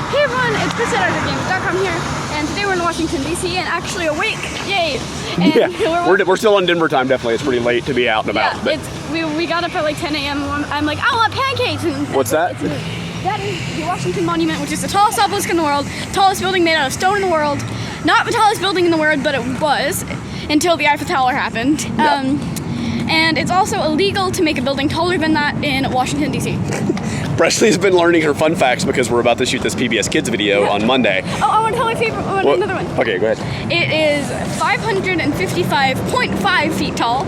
Hey everyone, it's Chris at actoutgames.com here, and today we're in Washington, D.C. and actually awake, yay! And yeah, we're still on Denver time, definitely. It's pretty late to be out and about. Yeah, we got up at like 10 a.m. I'm like, I want pancakes! And what's that? That is the Washington Monument, which is the tallest obelisk in the world, tallest building made out of stone in the world. Not the tallest building in the world, but it was, until the Eiffel Tower happened. Yep. And it's also illegal to make a building taller than that in Washington, D.C. Presley's been learning her fun facts because we're about to shoot this PBS Kids video on Monday. Oh, I want to tell my favorite one, another one. Okay, go ahead. It is 555.5 feet tall,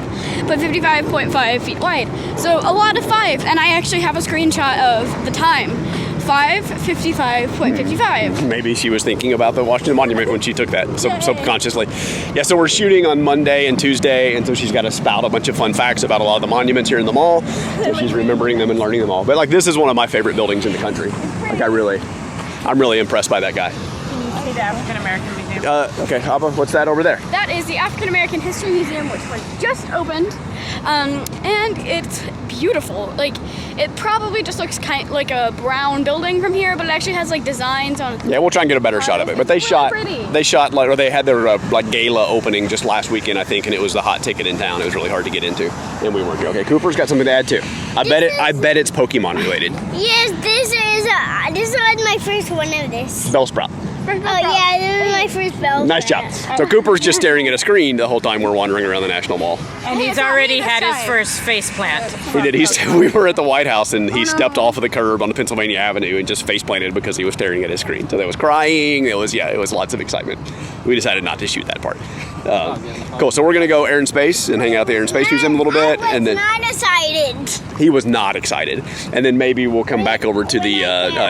but 55.5 feet wide. So a lot of fives, and I actually have a screenshot of the time. 5:55.55. Maybe she was thinking about the Washington Monument when she took that subconsciously. Yeah, so we're shooting on Monday and Tuesday, and so she's got to spout a bunch of fun facts about a lot of the monuments here in the mall. So she's remembering them and learning them all. But like, this is one of my favorite buildings in the country. Like, I'm really impressed by that guy. Can you see the African American Museum? Okay, Abba, what's that over there? That is the African American History Museum, which was just opened, and it's beautiful. Like, it probably just looks kind of like a brown building from here, but it actually has like designs on it. Yeah, we'll try and get a better shot of it. But they shot like, or they had their like gala opening just last weekend, I think, and it was the hot ticket in town. It was really hard to get into, and we weren't here. Okay, Cooper's got something to add too. I bet it's Pokemon related. Yes, this was my first one of this. Bellsprout. Oh yeah, this is my first Bellsprout. Nice job. So Cooper's just staring at a screen the whole time we're wandering around the National Mall. And he's already had his first face plant. He did. We were at the White House, and he stepped off of the curb on Pennsylvania Avenue and just face planted because he was staring at his screen. So there was crying. It was lots of excitement. We decided not to shoot that part. Cool. So we're gonna go Air and Space and hang out at the Air and Space Museum a little bit, and then not excited. He was not excited, and then maybe we'll come back over to the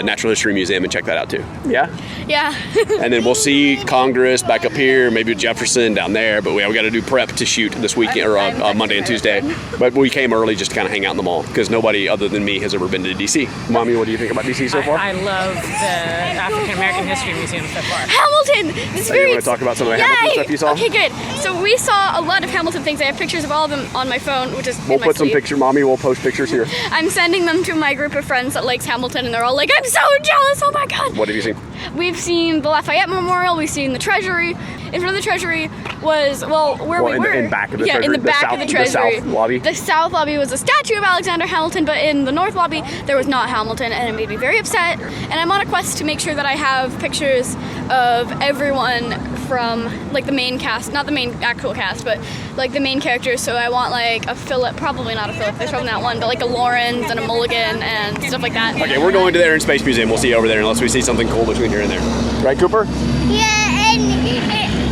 Natural History Museum and check that out too. Yeah. Yeah. And then we'll see Congress back up here, maybe Jefferson down there. But we got to do prep to shoot this weekend or Monday and Tuesday. But we came early just to kind of hang out in the mall because nobody other than me has ever been to DC. Mommy, what do you think about DC so far? I love the African American History Museum so far. Hamilton. This is you want to talk about some of the Hamilton stuff you saw? Okay, good. So we saw a lot of Hamilton things. I have pictures of all of them on my phone, which is we'll put some pictures. Mommy will post pictures here. I'm sending them to my group of friends that likes Hamilton, and they're all like, "I'm so jealous! Oh my god!" What have you seen? We've seen the Lafayette Memorial. We've seen the Treasury. In front of the Treasury was where we were. In back of the Treasury. In the back of the Treasury. The South lobby. The South lobby was a statue of Alexander Hamilton, but in the North lobby there was not Hamilton, and it made me very upset. And I'm on a quest to make sure that I have pictures of everyone from like the main cast, not the main actual cast, but like the main characters. So I want like a Philip, probably not a Philip, there's probably not one, but like a Lawrence and a Mulligan and stuff like that. Okay, we're going to the Air and Space Museum. We'll see you over there unless we see something cool between here and there. Right, Cooper? Yeah, and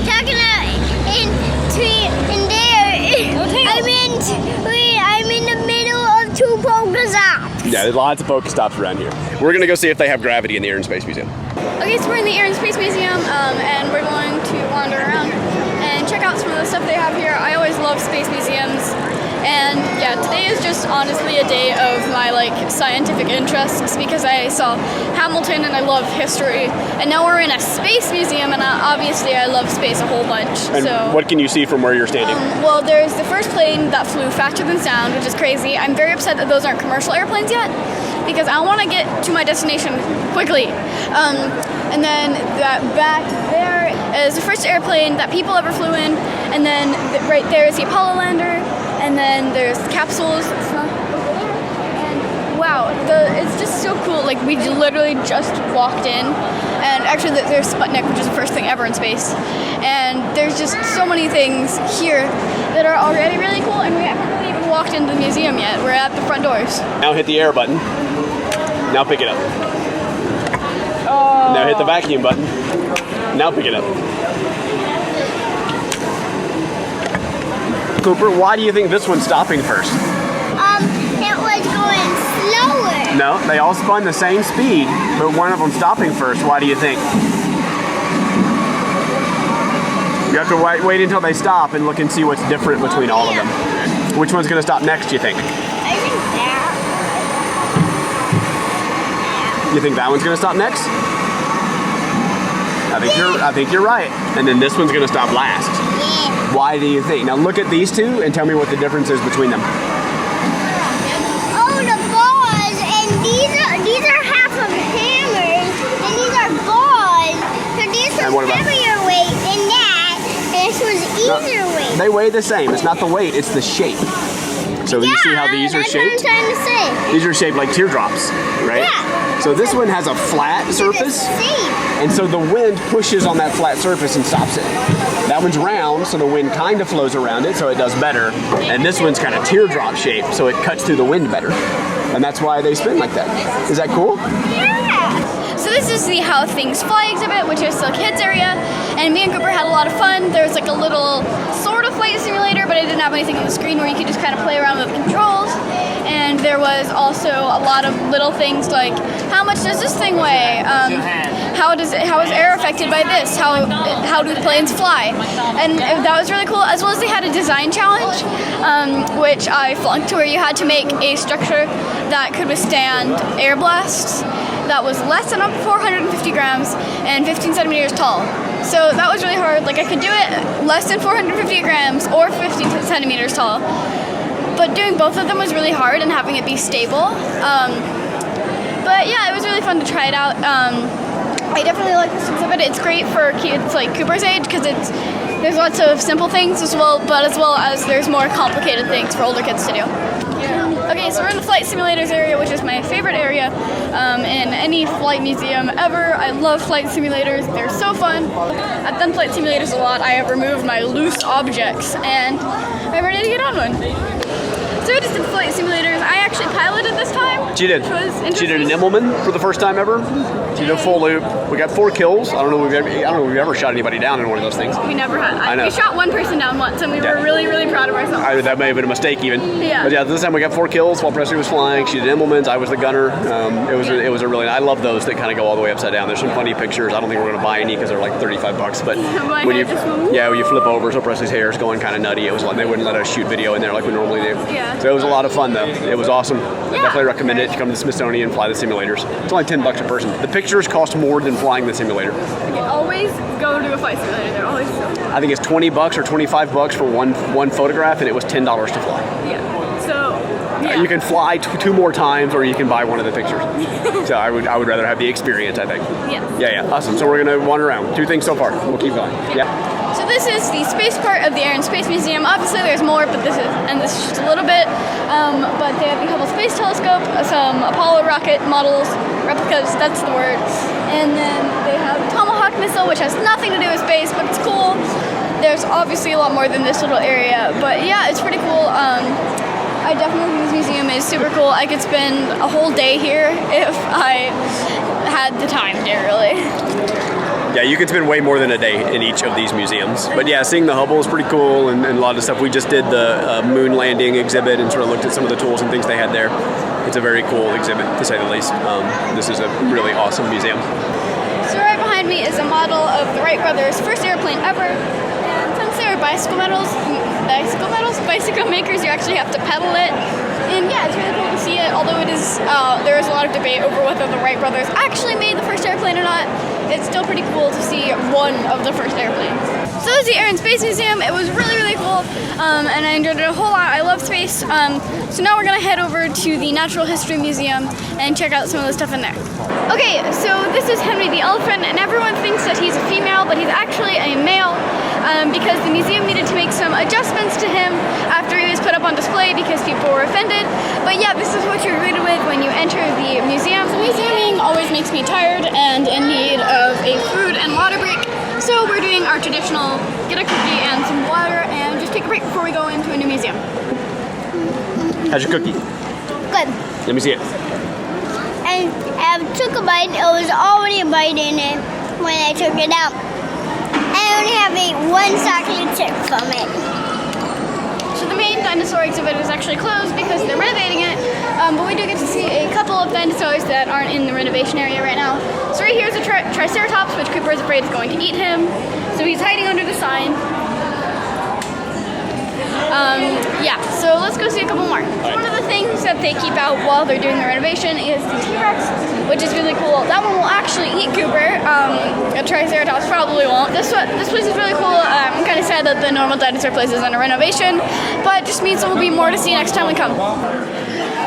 talking about in there, I'm in the middle of two Pokestops. Yeah, there's lots of Pokestops around here. We're gonna go see if they have gravity in the Air and Space Museum. Okay, so we're in the Air and Space Museum, and we're going to wander around and check out some of the stuff they have here. I always love space museums, and yeah, today is just honestly a day of my like scientific interests because I saw Hamilton and I love history, and now we're in a space museum, and obviously I love space a whole bunch. And so what can you see from where you're standing? Well, there's the first plane that flew faster than sound, which is crazy. I'm very upset that those aren't commercial airplanes yet, because I want to get to my destination quickly. And then that back there is the first airplane that people ever flew in, and then right there is the Apollo lander, and then there's capsules over there. And wow, it's just so cool. Like, we literally just walked in, and actually there's Sputnik, which is the first thing ever in space. And there's just so many things here that are already really cool, and we haven't really even walked into the museum yet. We're at the front doors. Now hit the air button. Now pick it up. Oh. Now hit the vacuum button. Now pick it up. Cooper, why do you think this one's stopping first? It was going slower. No, they all spun the same speed, but one of them stopping first. Why do you think? You have to wait until they stop and look and see what's different between all of them. Which one's going to stop next, you think? I think that. You think that one's going to stop next? I think you're right. And then this one's going to stop last. Yeah. Why do you think? Now look at these two and tell me what the difference is between them. Oh, the balls, and these are half of hammers, and these are They weigh the same. It's not the weight, it's the shape. So you see how these are shaped? That's what I'm trying to say. These are shaped like teardrops, right? Yeah. So this one has a flat surface, and so the wind pushes on that flat surface and stops it. That one's round, so the wind kind of flows around it, so it does better. And this one's kind of teardrop shaped, so it cuts through the wind better. And that's why they spin like that. Is that cool? Yeah. So this is the How Things Fly exhibit, which is the kids area, and me and Cooper had a lot of fun. There was like a little sort of flight simulator, but it didn't have anything on the screen where you could just kind of play around with controls. And there was also a lot of little things like, how much does this thing weigh? How is air affected by this? How do planes fly? And that was really cool, as well as they had a design challenge, which I flunked, where you had to make a structure that could withstand air blasts that was less than 450 grams and 15 centimeters tall. So that was really hard. Like, I could do it less than 450 grams or 15 centimeters tall, but doing both of them was really hard and having it be stable. But yeah, it was really fun to try it out. I definitely like this exhibit. It's great for kids like Cooper's age because there's lots of simple things as well as there's more complicated things for older kids to do. Okay, so we're in the flight simulators area, which is my favorite area in any flight museum ever. I love flight simulators. They're so fun. I've done flight simulators a lot. I have removed my loose objects, and I'm ready to get on one. So I just did flight simulators. I actually piloted this time. She did. Which was interesting. She did an Immelman for the first time ever. She did a full loop. We got 4 kills. I don't know if we've ever shot anybody down in one of those things. We never had. I know. We shot one person down once, and we were really, really proud of ourselves. That may have been a mistake even. Yeah. But yeah, this time we got 4 kills while Presley was flying. She did Immelmans. I was the gunner. It was a really. I love those that kind of go all the way upside down. There's some funny pictures. I don't think we're going to buy any because they're like $35. But when you flip over, so Presley's hair is going kind of nutty. It was like they wouldn't let us shoot video in there like we normally do. Yeah. So it was a lot of fun though. It was awesome. I definitely recommend it. Come to the Smithsonian and fly the simulators. It's only $10 a person. The pictures cost more than flying the simulator. You always go to a flight simulator. They're always so fun. I think it's $20 or $25 for one photograph, and it was $10 to fly. Yeah. So yeah. You can fly 2 more times, or you can buy one of the pictures. So I would rather have the experience, I think. Yes. Yeah. Awesome. So we're gonna wander around. 2 things so far. We'll keep going. Yeah. So this is the space part of the Air and Space Museum. Obviously there's more, but this is just a little bit. But they have the Hubble Space Telescope, some Apollo rocket models, replicas, that's the word. And then they have a Tomahawk missile, which has nothing to do with space, but it's cool. There's obviously a lot more than this little area, but yeah, it's pretty cool. I definitely think this museum is super cool. I could spend a whole day here if I had the time to, really. Yeah, you could spend way more than a day in each of these museums. But yeah, seeing the Hubble is pretty cool, and a lot of stuff. We just did the moon landing exhibit and sort of looked at some of the tools and things they had there. It's a very cool exhibit, to say the least. This is a really awesome museum. So right behind me is a model of the Wright brothers' first airplane ever. And since they were bicycle makers, you actually have to pedal it. And yeah, it's really cool to see it, although it is, there is a lot of debate over whether the Wright brothers actually made the first airplane or not. It's still pretty cool to see one of the first airplanes. So this is the Air and Space Museum. It was really, really cool, and I enjoyed it a whole lot. I love space. So now we're gonna head over to the Natural History Museum and check out some of the stuff in there. Okay, so this is Henry the elephant, and everyone thinks that he's a female, but he's actually a male, because the museum needed to make some adjustments to him after he was put up on display because people were offended. But yeah, this is what you're greeted with when you enter the museum. So museuming always makes me tired and in need of a food and water break. So we're doing our traditional get a cookie and some water and just take a break before we go into a new museum. How's your cookie? Good. Let me see it. And I took a bite. It was already a bite in it when I took it out. I only have one chocolate chip from it. So the main dinosaur exhibit is actually closed because they're renovating it, but we do get to see a couple of dinosaurs that aren't in the renovation area right now. So right here is a Triceratops, which Cooper is afraid is going to eat him. So he's hiding under the sign. Yeah, so let's go see a couple more. One of the things that they keep out while they're doing the renovation is the T-Rex, which is really cool. That one will actually eat Cooper. A Triceratops probably won't. This place is really cool. I'm kind of sad that the normal dinosaur place is under renovation, but it just means there will be more to see next time we come.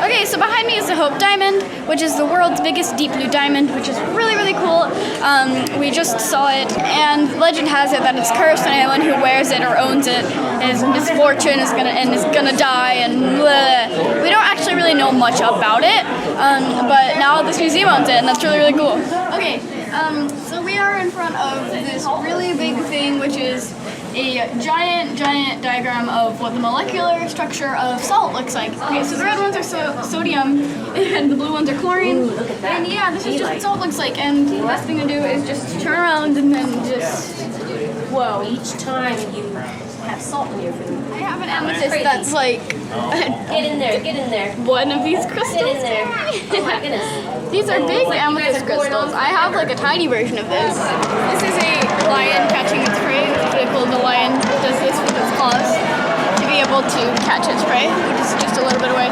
Okay, so behind me is the Hope Diamond, which is the world's biggest deep blue diamond, which is really, really cool. We just saw it, and legend has it that it's cursed, and anyone who wears it or owns it, his misfortune is gonna die, and blah. We don't actually really know much about it, but now this museum owns it, and that's really, really cool. Okay, so we are in front of this really big thing, which is a giant diagram of what the molecular structure of salt looks like. Okay, so the red ones are sodium, and the blue ones are chlorine. And yeah, this is just what salt looks like. And the best thing to do is just turn around and then just, whoa. Each time you have salt in your food. I have an amethyst that's like Get in there. one of these crystals. Get in there. Oh my goodness. These are big amethyst crystals. I have like a tiny version of this. This is a lion catching its prey. It's really cool. The lion does this with its claws to be able to catch its prey, which is just a little bit away.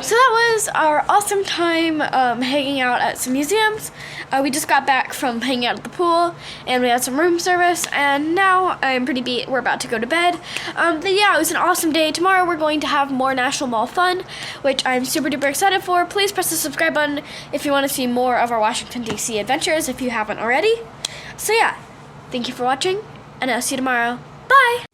So that was our awesome time hanging out at some museums. We just got back from hanging out at the pool, and we had some room service, and now I'm pretty beat. We're about to go to bed. But yeah, it was an awesome day. Tomorrow we're going to have more National Mall fun, which I'm super duper excited for. Please press the subscribe button if you want to see more of our Washington, D.C. adventures if you haven't already. So yeah, thank you for watching, and I'll see you tomorrow. Bye!